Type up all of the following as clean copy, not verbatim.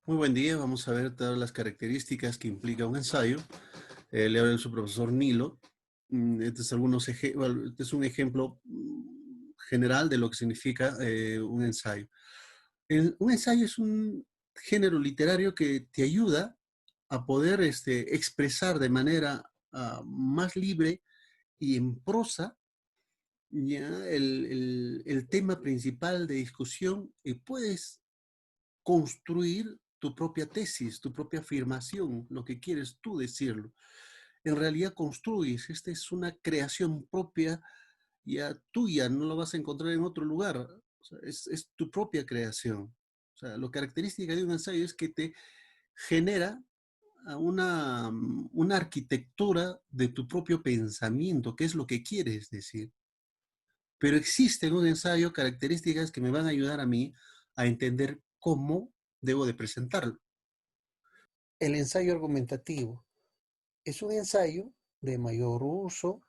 Muy buen día, vamos a ver todas las características que implica un ensayo. Le habla su profesor Nilo. Bueno, este es un ejemplo general de lo que significa un ensayo. Un ensayo es un género literario que te ayuda a poder expresar de manera más libre y en prosa ya el tema principal de discusión y puedes construir tu propia tesis, tu propia afirmación, lo que quieres tú decirlo. En realidad construyes, esta es una creación propia ya tuya, no lo vas a encontrar en otro lugar. O sea, es tu propia creación. O sea, lo característica de un ensayo es que te genera una arquitectura de tu propio pensamiento, que es lo que quieres decir. Pero existen en un ensayo características que me van a ayudar a mí a entender cómo debo de presentarlo. El ensayo argumentativo es un ensayo de mayor uso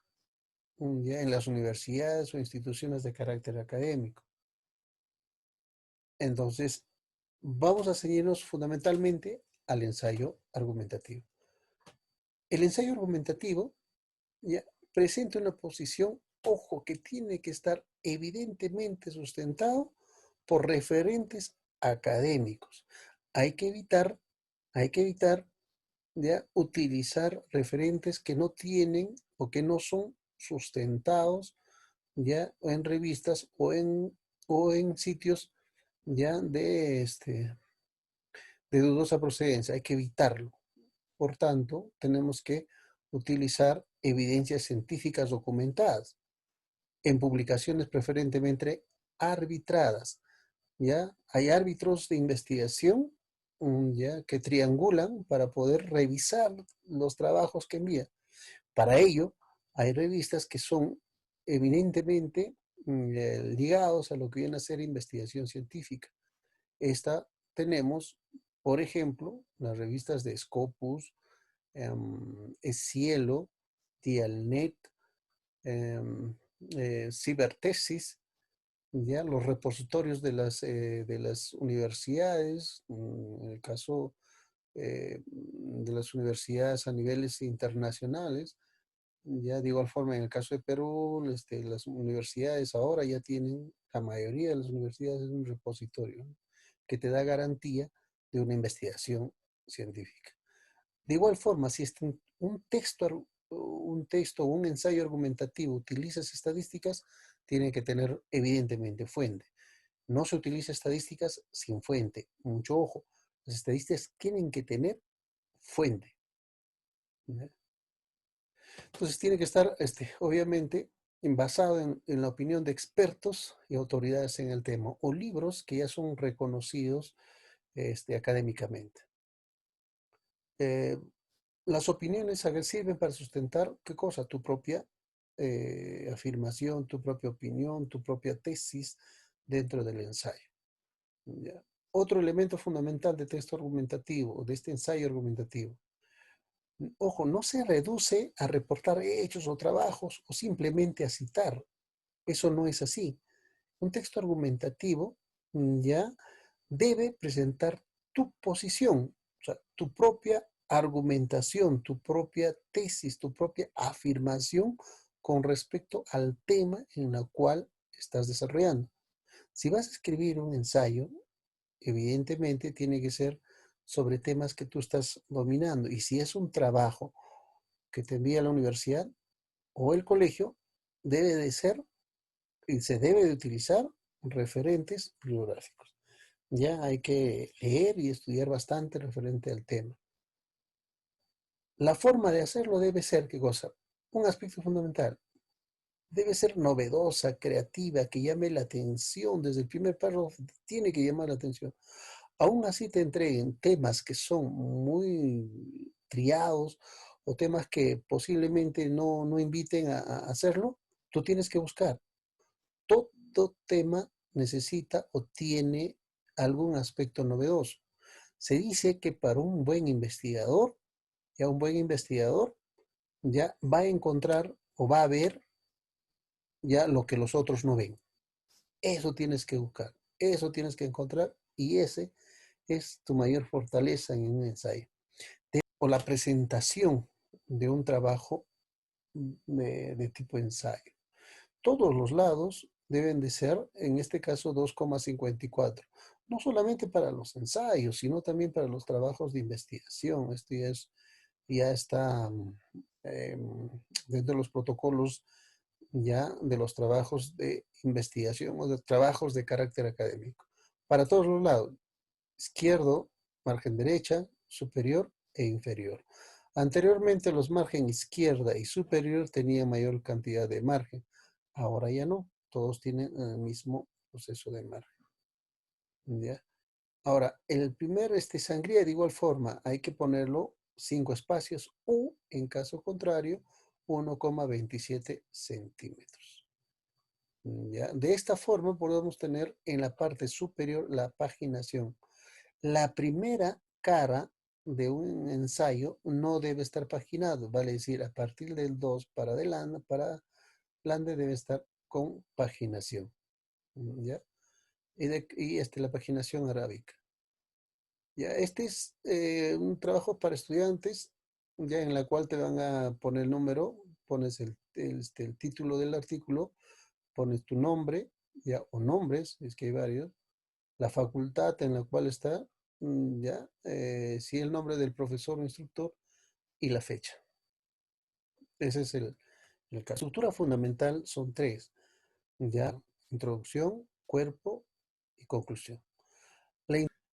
ya en las universidades o instituciones de carácter académico. Entonces, vamos a seguirnos fundamentalmente al ensayo argumentativo. El ensayo argumentativo ya presenta una posición, ojo, que tiene que estar evidentemente sustentado por referentes académicos. Hay que evitar, hay que evitar ya utilizar referentes que no tienen o que no son sustentados ya en revistas o en sitios ya de dudosa procedencia. Hay que evitarlo. Por tanto, tenemos que utilizar evidencias científicas documentadas en publicaciones preferentemente arbitradas. ¿Ya? Hay árbitros de investigación ya que triangulan para poder revisar los trabajos que envían. Para ello, hay revistas que son eminentemente ligados a lo que viene a ser investigación científica. Esta tenemos, por ejemplo, las revistas de Scopus, Cielo, Dialnet, em, Cibertesis, ya los repositorios de las universidades, en el caso de las universidades a niveles internacionales. Ya de igual forma, en el caso de Perú, las universidades ahora ya tienen, la mayoría de las universidades es un repositorio, ¿no?, que te da garantía de una investigación científica. De igual forma, si un texto o un ensayo argumentativo utilizas estadísticas, tiene que tener evidentemente fuente. No se utiliza estadísticas sin fuente. Mucho ojo, las estadísticas tienen que tener fuente, ¿ya? Entonces tiene que estar, obviamente, basado en la opinión de expertos y autoridades en el tema, o libros que ya son reconocidos académicamente. Eh, las opiniones sirven para sustentar, ¿qué cosa? Tu propia afirmación, tu propia opinión, tu propia tesis dentro del ensayo. ¿Ya? Otro elemento fundamental de texto argumentativo, o de este ensayo argumentativo, ojo, no se reduce a reportar hechos o trabajos o simplemente a citar. Eso no es así. Un texto argumentativo ya debe presentar tu posición, o sea, tu propia argumentación, tu propia tesis, tu propia afirmación con respecto al tema en el cual estás desarrollando. Si vas a escribir un ensayo, evidentemente tiene que ser sobre temas que tú estás dominando. Y si es un trabajo que te envía la universidad o el colegio, debe de ser y se debe de utilizar referentes bibliográficos. Ya hay que leer y estudiar bastante referente al tema. La forma de hacerlo debe ser, ¿qué cosa? Un aspecto fundamental. Debe ser novedosa, creativa, que llame la atención. Desde el primer párrafo tiene que llamar la atención. Aún así te entreguen temas que son muy triados o temas que posiblemente no inviten a hacerlo, tú tienes que buscar. Todo tema necesita o tiene algún aspecto novedoso. Se dice que para un buen investigador, ya un buen investigador ya va a encontrar o va a ver ya lo que los otros no ven. Eso tienes que buscar, eso tienes que encontrar y ese es tu mayor fortaleza en un ensayo. O la presentación de un trabajo de tipo ensayo. Todos los lados deben de ser, en este caso, 2,54. No solamente para los ensayos, sino también para los trabajos de investigación. Esto ya está dentro de los protocolos ya de los trabajos de investigación o de trabajos de carácter académico. Para todos los lados, izquierdo, margen derecha, superior e inferior. Anteriormente los margen izquierda y superior tenían mayor cantidad de margen. Ahora ya no, todos tienen el mismo proceso de margen. ¿Ya? Ahora, el primer sangría de igual forma hay que ponerlo 5 espacios o, en caso contrario, 1,27 centímetros. ¿Ya? De esta forma podemos tener en la parte superior la paginación. La primera cara de un ensayo no debe estar paginado, vale decir, a partir del 2 para adelante debe estar con paginación. ¿Ya? La paginación arábica. Ya, este es un trabajo para estudiantes, ya en la cual te van a poner el número, pones el título del artículo, pones tu nombre, ya, o nombres, es que hay varios, la facultad en la cual está, ya, sí, el nombre del profesor o instructor y la fecha. Ese es el caso. La estructura fundamental son tres, ya, introducción, cuerpo y conclusión.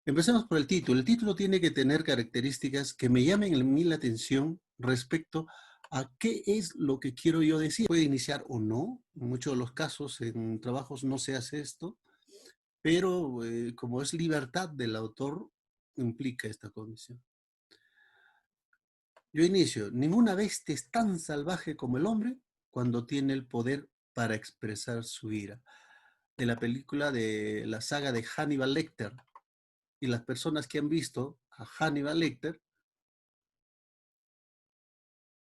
Empecemos por el título. El título tiene que tener características que me llamen a mí la atención respecto a qué es lo que quiero yo decir. Puede iniciar o no. En muchos de los casos en trabajos no se hace esto, pero como es libertad del autor, implica esta condición. Yo inicio. Ninguna bestia es tan salvaje como el hombre cuando tiene el poder para expresar su ira. De la película de la saga de Hannibal Lecter. Y las personas que han visto a Hannibal Lecter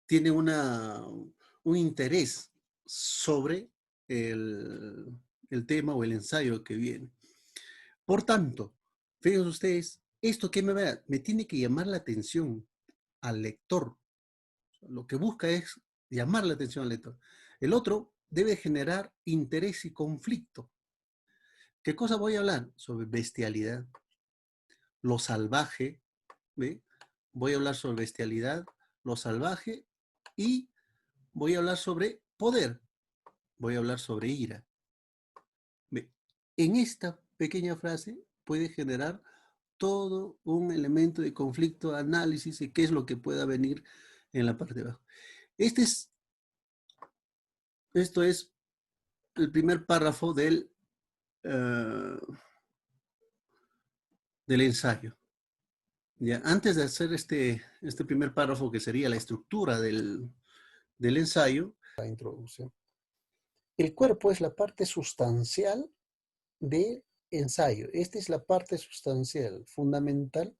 tienen un interés sobre el tema o el ensayo que viene. Por tanto, fíjense ustedes, esto que me tiene que llamar la atención al lector. Lo que busca es llamar la atención al lector. El otro debe generar interés y conflicto. ¿Qué cosa voy a hablar? Sobre bestialidad, lo salvaje, ¿ve? Voy a hablar sobre bestialidad, lo salvaje y voy a hablar sobre poder, voy a hablar sobre ira. ¿Ve? En esta pequeña frase puede generar todo un elemento de conflicto, análisis y qué es lo que pueda venir en la parte de abajo. Esto es el primer párrafo del ensayo. Ya, antes de hacer este primer párrafo, que sería la estructura del ensayo. La introducción. El cuerpo es la parte sustancial del ensayo. Esta es la parte sustancial, fundamental,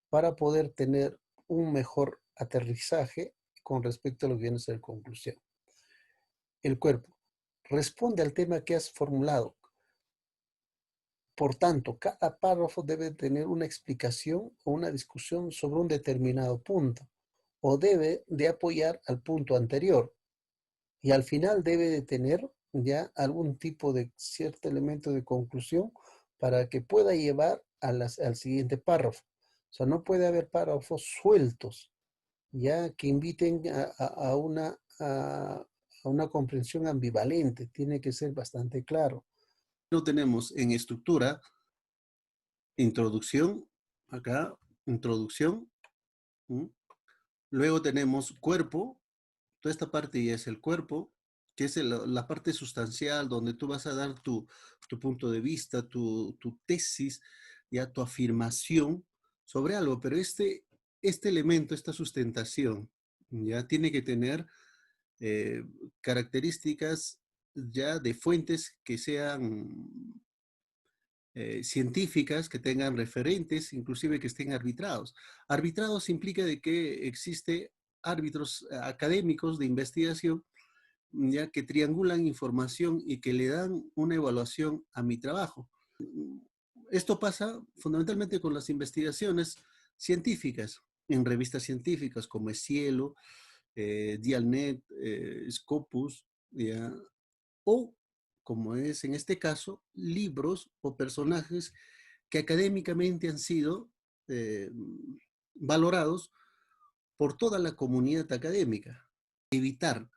para poder tener un mejor aterrizaje con respecto a lo que viene a ser conclusión. El cuerpo responde al tema que has formulado. Por tanto, cada párrafo debe tener una explicación o una discusión sobre un determinado punto, o debe de apoyar al punto anterior, y al final debe de tener ya algún tipo de cierto elemento de conclusión para que pueda llevar al siguiente párrafo. O sea, no puede haber párrafos sueltos, ya que inviten a una comprensión ambivalente. Tiene que ser bastante claro. Lo tenemos en estructura, introducción, acá, introducción. Luego tenemos cuerpo, toda esta parte ya es el cuerpo, que es la parte sustancial donde tú vas a dar tu punto de vista, tu tesis, ya tu afirmación sobre algo, pero este elemento, esta sustentación, ya tiene que tener características ya de fuentes que sean científicas, que tengan referentes, inclusive que estén arbitrados. Arbitrados implica de que existe árbitros académicos de investigación ya que triangulan información y que le dan una evaluación a mi trabajo. Esto pasa fundamentalmente con las investigaciones científicas, en revistas científicas como es Cielo, Dialnet, Scopus, ¿ya? O, como es en este caso, libros o personajes que académicamente han sido eh, valorados por toda la comunidad académica. Evitar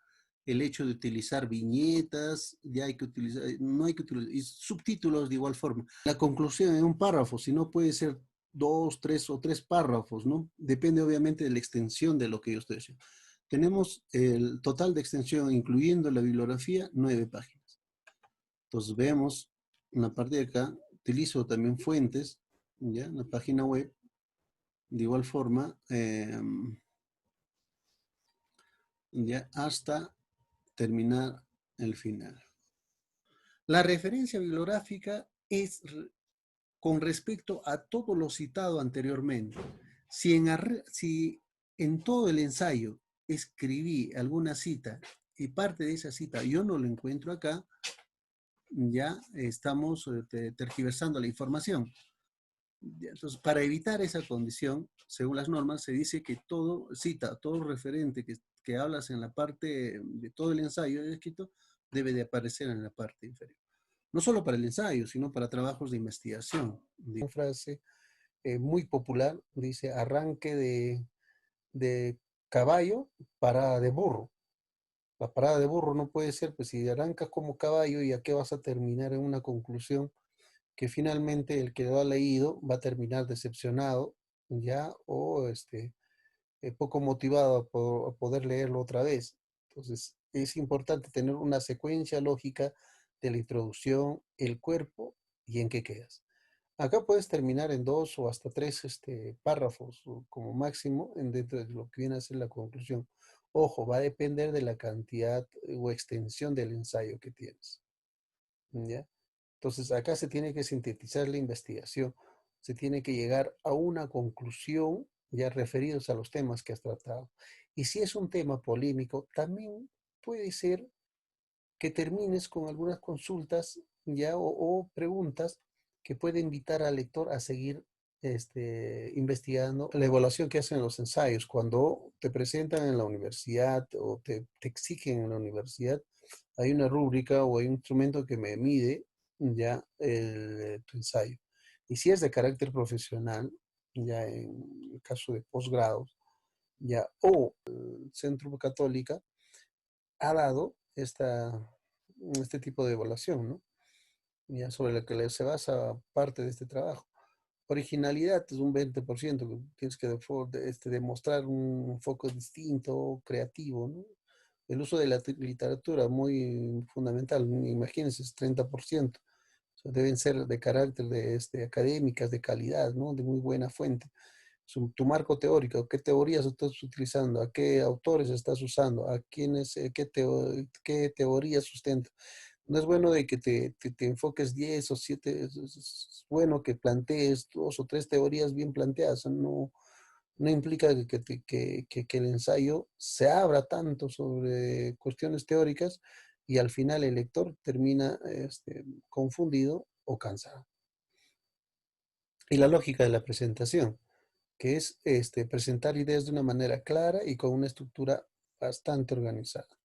el hecho de utilizar viñetas, ya hay que utilizar, no hay que utilizar, y subtítulos de igual forma. La conclusión en un párrafo, si no puede ser dos, tres o tres párrafos, ¿no? Depende obviamente de la extensión de lo que yo estoy diciendo. Tenemos el total de extensión, incluyendo la bibliografía, 9 páginas. Entonces vemos en la parte de acá, utilizo también fuentes, ¿ya? En la página web, de igual forma, ya hasta terminar el final. La referencia bibliográfica es con respecto a todo lo citado anteriormente. Si en todo el ensayo escribí alguna cita y parte de esa cita yo no lo encuentro acá, ya estamos tergiversando la información. Entonces, para evitar esa condición, según las normas, se dice que todo cita, todo referente que hablas en la parte de todo el ensayo escrito, debe de aparecer en la parte inferior. No solo para el ensayo, sino para trabajos de investigación. Una frase muy popular, dice arranque de caballo, parada de burro. La parada de burro no puede ser, pues si arrancas como caballo, ¿y a qué vas a terminar en una conclusión que finalmente el que lo ha leído va a terminar decepcionado, ya, o poco motivado a poder leerlo otra vez? Entonces, es importante tener una secuencia lógica de la introducción, el cuerpo y en qué quedas. Acá puedes terminar en dos o hasta tres párrafos como máximo dentro de lo que viene a ser la conclusión. Ojo, va a depender de la cantidad o extensión del ensayo que tienes. ¿Ya? Entonces, acá se tiene que sintetizar la investigación, se tiene que llegar a una conclusión ya referidos a los temas que has tratado. Y si es un tema polémico, también puede ser que termines con algunas consultas ya o preguntas que puede invitar al lector a seguir investigando la evaluación que hacen los ensayos. Cuando te presentan en la universidad o te exigen en la universidad, hay una rúbrica o hay un instrumento que me mide ya tu ensayo. Y si es de carácter profesional, ya en el caso de posgrados, ya o el Centro Católica ha dado este tipo de evaluación, ¿no? Ya sobre la que se basa parte de este trabajo. Originalidad es un 20%, que tienes que demostrar un foco distinto, creativo, ¿no? El uso de la literatura, muy fundamental, imagínense, es 30%. O sea, deben ser de carácter académicas, de calidad, ¿no? De muy buena fuente. Tu marco teórico, qué teorías estás utilizando, a qué autores estás usando, a quiénes, qué teorías sustenta. No es bueno de que te enfoques 10 o 7, es bueno que plantees dos o tres teorías bien planteadas. No, no implica que el ensayo se abra tanto sobre cuestiones teóricas y al final el lector termina confundido o cansado. Y la lógica de la presentación, que es presentar ideas de una manera clara y con una estructura bastante organizada.